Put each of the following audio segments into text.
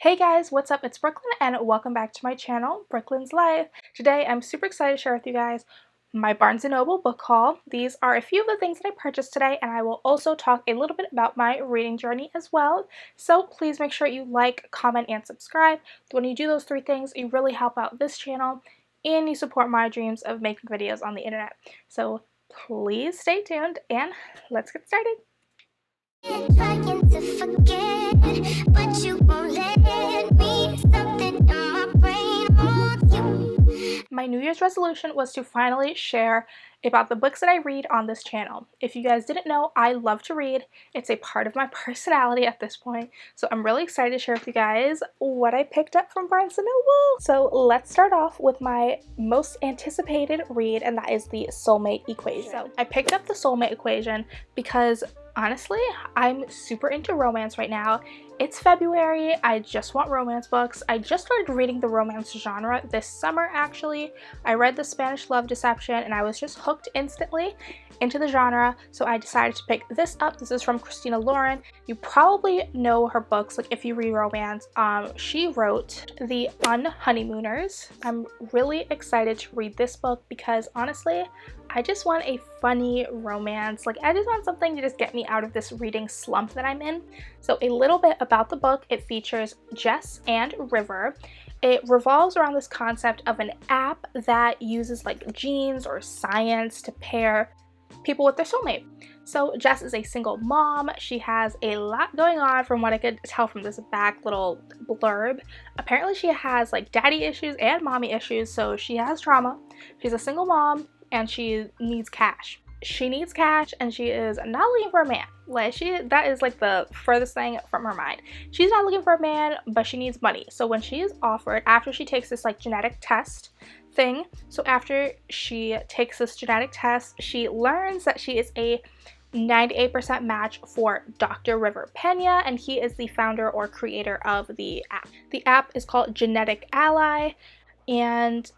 Hey guys, what's up? It's Brooklyn and welcome back to my channel, Brooklyn's Life. Today I'm super excited to share with you guys my Barnes & Noble book haul. These are a few of the things that I purchased today, and I will also talk a little bit about my reading journey as well. So please make sure you like, comment, and subscribe. When you do those three things, you really help out this channel and you support my dreams of making videos on the internet. So please stay tuned and let's get started. Trying to forget, but you won't let me. Something in my brain wants you. My New Year's resolution was to finally share about the books that I read on this channel. If you guys didn't know, I love to read. It's a part of my personality at this point. So I'm really excited to share with you guys what I picked up from Barnes & Noble. So let's start off with my most anticipated read, and that is the Soulmate Equation. So I picked up the Soulmate Equation because honestly, I'm super into romance right now. It's February, I just want romance books. I just started reading the romance genre this summer actually. I read The Spanish Love Deception and I was just hooked instantly into the genre, so I decided to pick this up. This is from Christina Lauren. You probably know her books, like if you read romance. She wrote The Unhoneymooners. I'm really excited to read this book because honestly, I just want a funny romance. Like I just want something to just get me out of this reading slump that I'm in. So a little bit about the book. It features Jess and River. It revolves around this concept of an app that uses like genes or science to pair people with their soulmate. So Jess is a single mom. She has a lot going on from what I could tell from this back little blurb. Apparently she has like daddy issues and mommy issues, so she has trauma. She's a single mom and she needs cash. She needs cash and she is not looking for a man. Like that is like the furthest thing from her mind. She's not looking for a man, but she needs money. So when she is offered, after she takes this like genetic test thing, so after she takes this genetic test, she learns that she is a 98% match for Dr. River Pena, and he is the founder or creator of the app. The app is called Genetic Ally, and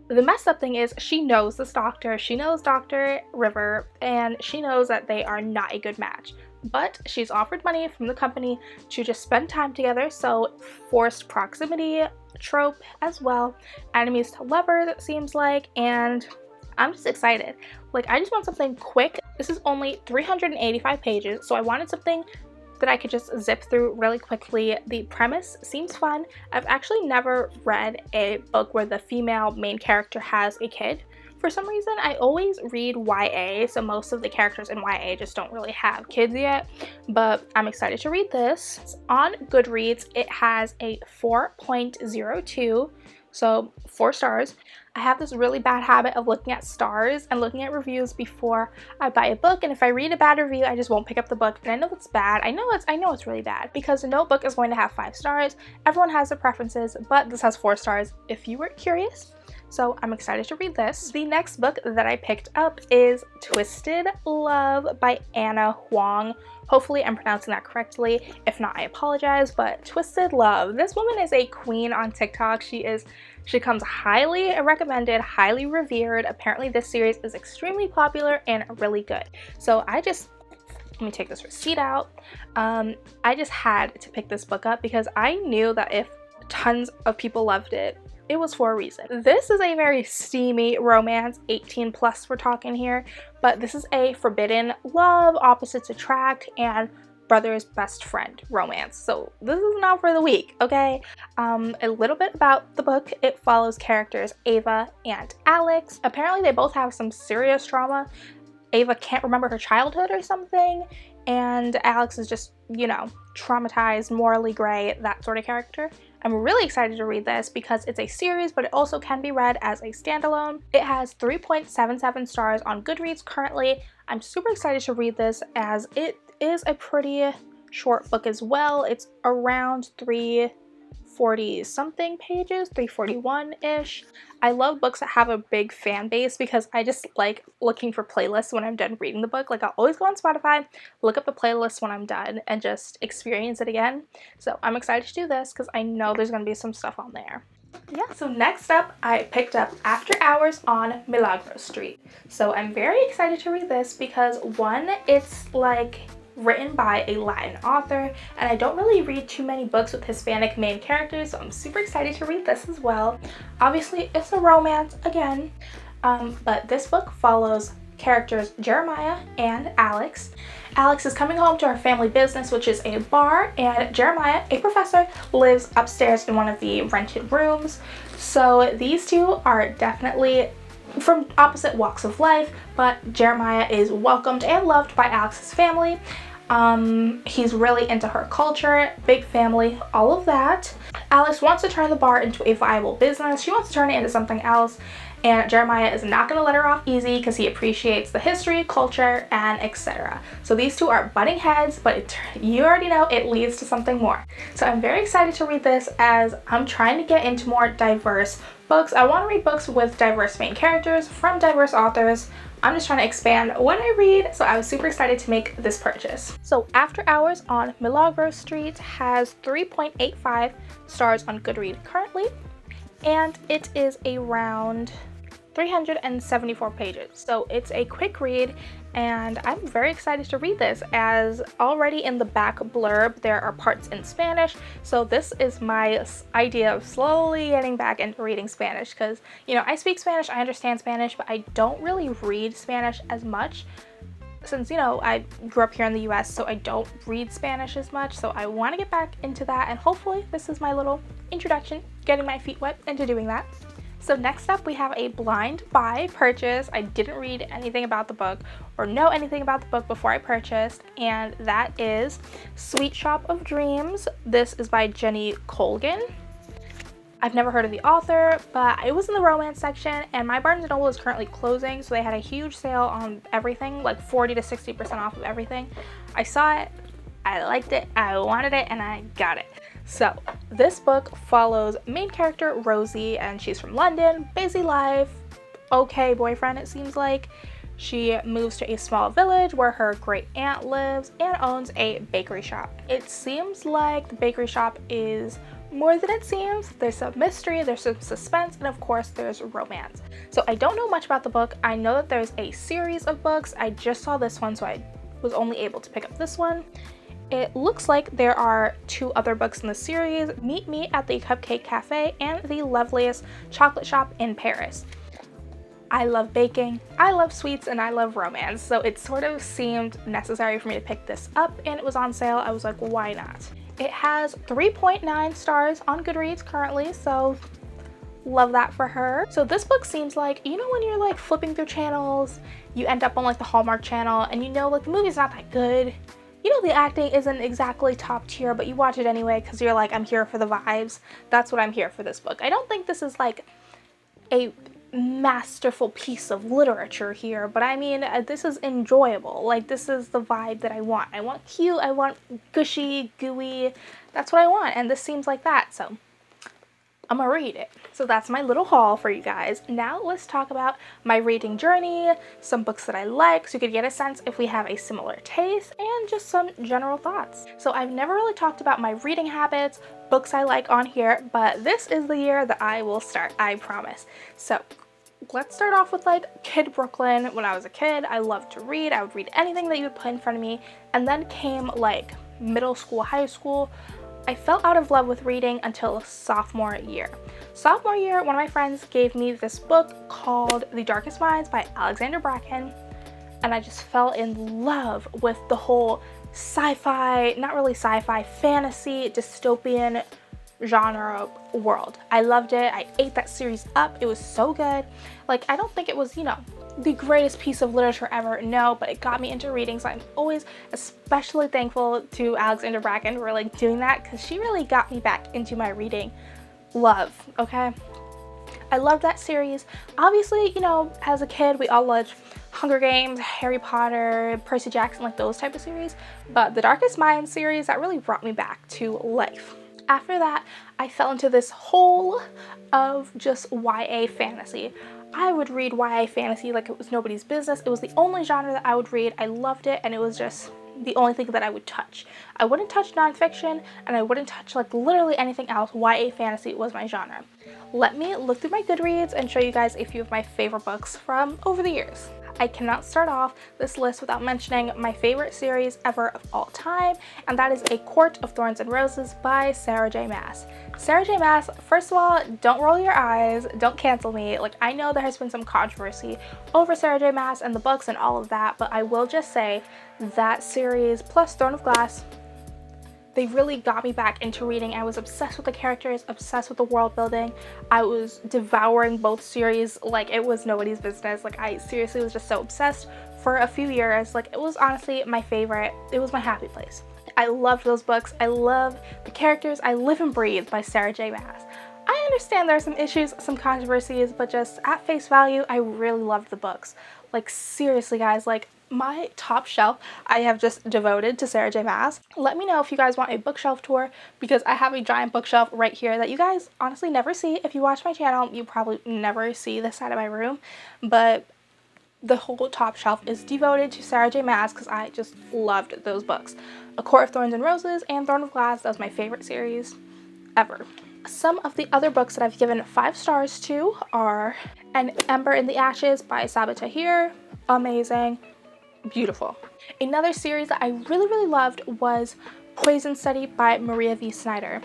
the messed up thing is she knows this doctor, she knows Dr. River, and she knows that they are not a good match. But she's offered money from the company to just spend time together, so forced proximity trope as well. Enemies to lovers, it seems like, and I'm just excited. Like I just want something quick. This is only 385 pages, so I wanted something that I could just zip through really quickly. The premise seems fun. I've actually never read a book where the female main character has a kid. For some reason, I always read YA, so most of the characters in YA just don't really have kids yet, but I'm excited to read this. It's on Goodreads. It has a 4.02, so 4 stars. I have this really bad habit of looking at stars and looking at reviews before I buy a book, and if I read a bad review, I just won't pick up the book. And I know it's bad. I know it's really bad because no book is going to have 5 stars. Everyone has their preferences, but this has 4 stars if you were curious. So I'm excited to read this. The next book that I picked up is Twisted Love by Anna Huang. Hopefully I'm pronouncing that correctly. If not, I apologize, but Twisted Love. This woman is a queen on TikTok. She comes highly recommended, highly revered. Apparently this series is extremely popular and really good. So let me take this receipt out. I just had to pick this book up because I knew that if tons of people loved it, it was for a reason. This is a very steamy romance, 18 plus we're talking here, but this is a forbidden love, opposites attract, and brother's best friend romance. So this is not for the weak, okay? A little bit about the book. It follows characters Ava and Alex. Apparently they both have some serious trauma. Ava can't remember her childhood or something, and Alex is just, you know, traumatized, morally gray, that sort of character. I'm really excited to read this because it's a series, but it also can be read as a standalone. It has 3.77 stars on Goodreads currently. I'm super excited to read this as it is a pretty short book as well. It's around 340 something pages, 341-ish. I love books that have a big fan base because I just like looking for playlists when I'm done reading the book. Like I'll always go on Spotify, look up the playlist when I'm done, and just experience it again. So I'm excited to do this because I know there's going to be some stuff on there. Yeah, so next up I picked up After Hours on Milagro Street. So I'm very excited to read this because one, it's like written by a Latin author, and I don't really read too many books with Hispanic main characters, so I'm super excited to read this as well. Obviously, it's a romance again, but this book follows characters Jeremiah and Alex. Alex is coming home to her family business, which is a bar, and Jeremiah, a professor, lives upstairs in one of the rented rooms. So these two are definitely from opposite walks of life, but Jeremiah is welcomed and loved by Alex's family. He's really into her culture, big family, all of that. Alex wants to turn the bar into a viable business. She wants to turn it into something else, and Jeremiah is not going to let her off easy because he appreciates the history, culture, and etc. So these two are butting heads, but you already know it leads to something more. So I'm very excited to read this as I'm trying to get into more diverse books. I want to read books with diverse main characters from diverse authors. I'm just trying to expand what I read, so I was super excited to make this purchase. So After Hours on Milagro Street has 3.85 stars on Goodreads currently, and it is around 374 pages. So it's a quick read, and I'm very excited to read this as already in the back blurb there are parts in Spanish. So this is my idea of slowly getting back into reading Spanish because, you know, I speak Spanish, I understand Spanish, but I don't really read Spanish as much since, you know, I grew up here in the US, so I don't read Spanish as much. So I want to get back into that, and hopefully this is my little introduction, getting my feet wet into doing that. So next up we have a blind buy purchase. I didn't read anything about the book or know anything about the book before I purchased, and that is Sweet Shop of Dreams. This is by Jenny Colgan. I've never heard of the author, but it was in the romance section, and my Barnes & Noble is currently closing, so they had a huge sale on everything, like 40 to 60% off of everything. I saw it, I liked it, I wanted it, and I got it. So this book follows main character Rosie, and she's from London, busy life, okay boyfriend it seems like. She moves to a small village where her great aunt lives and owns a bakery shop. It seems like the bakery shop is more than it seems. There's some mystery, there's some suspense, and of course there's romance. So I don't know much about the book. I know that there's a series of books. I just saw this one, so I was only able to pick up this one. It looks like there are 2 other books in the series, Meet Me at the Cupcake Cafe and The Loveliest Chocolate Shop in Paris. I love baking, I love sweets, and I love romance, so it sort of seemed necessary for me to pick this up, and it was on sale. I was like, why not? It has 3.9 stars on Goodreads currently, so love that for her. So this book seems like, you know, when you're like flipping through channels, you end up on like the Hallmark channel, and you know like the movie's not that good. You know, the acting isn't exactly top tier, but you watch it anyway because you're like, I'm here for the vibes. That's what I'm here for this book. I don't think this is like a masterful piece of literature here, but I mean, this is enjoyable. Like, this is the vibe that I want. I want cute, I want gushy, gooey. That's what I want, and this seems like that, so I'm gonna read it. So that's my little haul for you guys. Now let's talk about my reading journey, some books that I like, so you could get a sense if we have a similar taste, and just some general thoughts. So I've never really talked about my reading habits, books I like on here, but this is the year that I will start, I promise. So let's start off with like Kid Brooklyn. When I was a kid, I loved to read. I would read anything that you would put in front of me, and then came like middle school, high school. I fell out of love with reading until sophomore year. Sophomore year, one of my friends gave me this book called The Darkest Minds by Alexander Bracken, and I just fell in love with the whole sci-fi, not really sci-fi, fantasy, dystopian genre world. I loved it. I ate that series up. It was so good. Like, I don't think it was, you know, the greatest piece of literature ever, no, but it got me into reading, so I'm always especially thankful to Alexander Bracken for like doing that, because she really got me back into my reading love, okay? I loved that series. Obviously, you know, as a kid, we all loved Hunger Games, Harry Potter, Percy Jackson, like those type of series, but the Darkest Minds series, that really brought me back to life. After that, I fell into this hole of just YA fantasy. I would read YA fantasy like it was nobody's business. It was the only genre that I would read. I loved it, and it was just the only thing that I would touch. I wouldn't touch nonfiction, and I wouldn't touch like literally anything else. YA fantasy was my genre. Let me look through my Goodreads and show you guys a few of my favorite books from over the years. I cannot start off this list without mentioning my favorite series ever of all time, and that is A Court of Thorns and Roses by Sarah J. Maas. Sarah J. Maas, first of all, don't roll your eyes, don't cancel me. Like, I know there has been some controversy over Sarah J. Maas and the books and all of that, but I will just say that series plus Throne of Glass, they really got me back into reading. I was obsessed with the characters, obsessed with the world building. I was devouring both series like it was nobody's business. Like, I seriously was just so obsessed for a few years. Like, it was honestly my favorite. It was my happy place. I loved those books. I love the characters. I live and breathe by Sarah J. Maas. I understand there are some issues, some controversies, but just at face value, I really loved the books. Like, seriously guys, like, my top shelf I have just devoted to Sarah J. Maas. Let me know if you guys want a bookshelf tour, because I have a giant bookshelf right here that you guys honestly never see. If you watch my channel, you probably never see this side of my room, but the whole top shelf is devoted to Sarah J. Maas because I just loved those books. A Court of Thorns and Roses and Throne of Glass, that was my favorite series ever. Some of the other books that I've given 5 stars to are An Ember in the Ashes by Sabaa Tahir. Amazing. Beautiful. Another series that I really loved was Poison Study by Maria V. Snyder.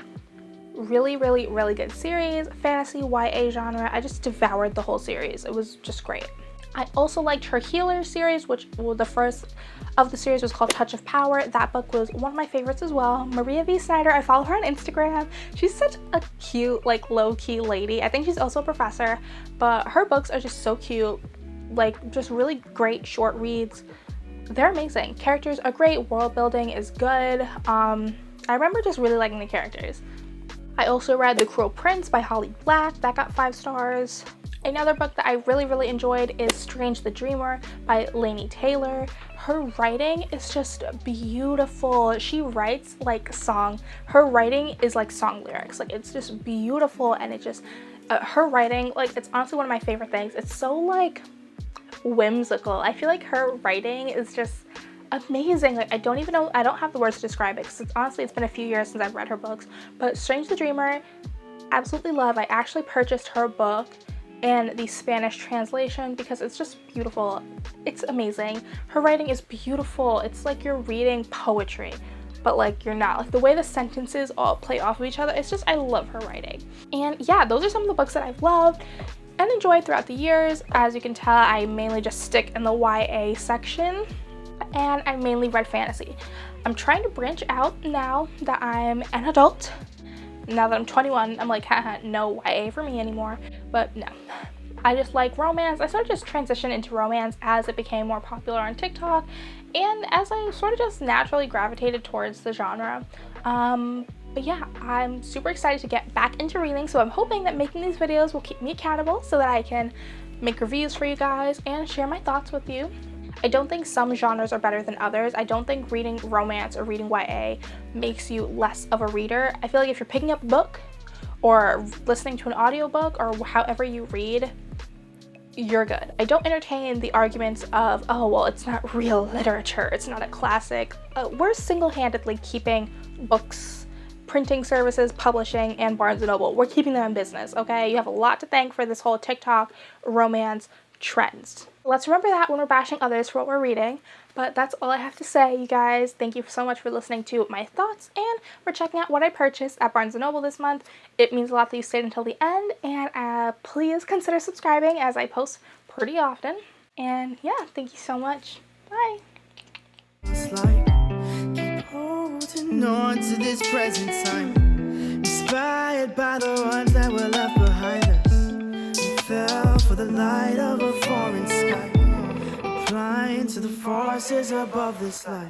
Really good series, fantasy, YA genre. I just devoured the whole series. It was just great. I also liked her Healer series, which, well, the first of the series was called Touch of Power. That book was one of my favorites as well. Maria V. Snyder, I follow her on Instagram. She's such a cute, like, low-key lady. I think she's also a professor, but her books are just so cute. Like, just really great short reads. They're amazing. Characters are great. World building is good. I remember just really liking the characters. I also read The Cruel Prince by Holly Black. That got 5 stars. Another book that I really enjoyed is Strange the Dreamer by Laini Taylor. Her writing is just beautiful. She writes like song. Her writing is like song lyrics. Like, it's just beautiful, and it just, her writing, like, it's honestly one of my favorite things. It's so, like, whimsical. I feel like her writing is just amazing. Like, I don't even know, I don't have the words to describe it, because honestly it's been a few years since I've read her books, but Strange the Dreamer, absolutely love. I actually purchased her book and the Spanish translation because it's just beautiful. It's amazing. Her writing is beautiful. It's like you're reading poetry, but like you're not. Like, the way the sentences all play off of each other, it's just, I love her writing. And yeah, those are some of the books that I've loved and enjoyed throughout the years. As you can tell, I mainly just stick in the YA section, and I mainly read fantasy. I'm trying to branch out now that I'm an adult. Now that I'm 21, I'm like, haha, no YA for me anymore. But no, I just like romance. I sort of just transitioned into romance as it became more popular on TikTok, and as I sort of just naturally gravitated towards the genre. But yeah, I'm super excited to get back into reading, so I'm hoping that making these videos will keep me accountable so that I can make reviews for you guys and share my thoughts with you. I don't think some genres are better than others. I don't think reading romance or reading YA makes you less of a reader. I feel like if you're picking up a book or listening to an audiobook or however you read, you're good. I don't entertain the arguments of, oh, well, it's not real literature, it's not a classic. We're single-handedly keeping books, printing services, publishing, and Barnes & Noble. We're keeping them in business, okay? You have a lot to thank for this whole TikTok romance trends. Let's remember that when we're bashing others for what we're reading. But that's all I have to say, you guys. Thank you so much for listening to my thoughts and for checking out what I purchased at Barnes & Noble this month. It means a lot that you stayed until the end, and please consider subscribing as I post pretty often. And yeah, thank you so much. Bye. It's like keep holding on to this present time, inspired by the ones that were left behind us. We fell for the light of a foreign sky, applying to the forces above this life.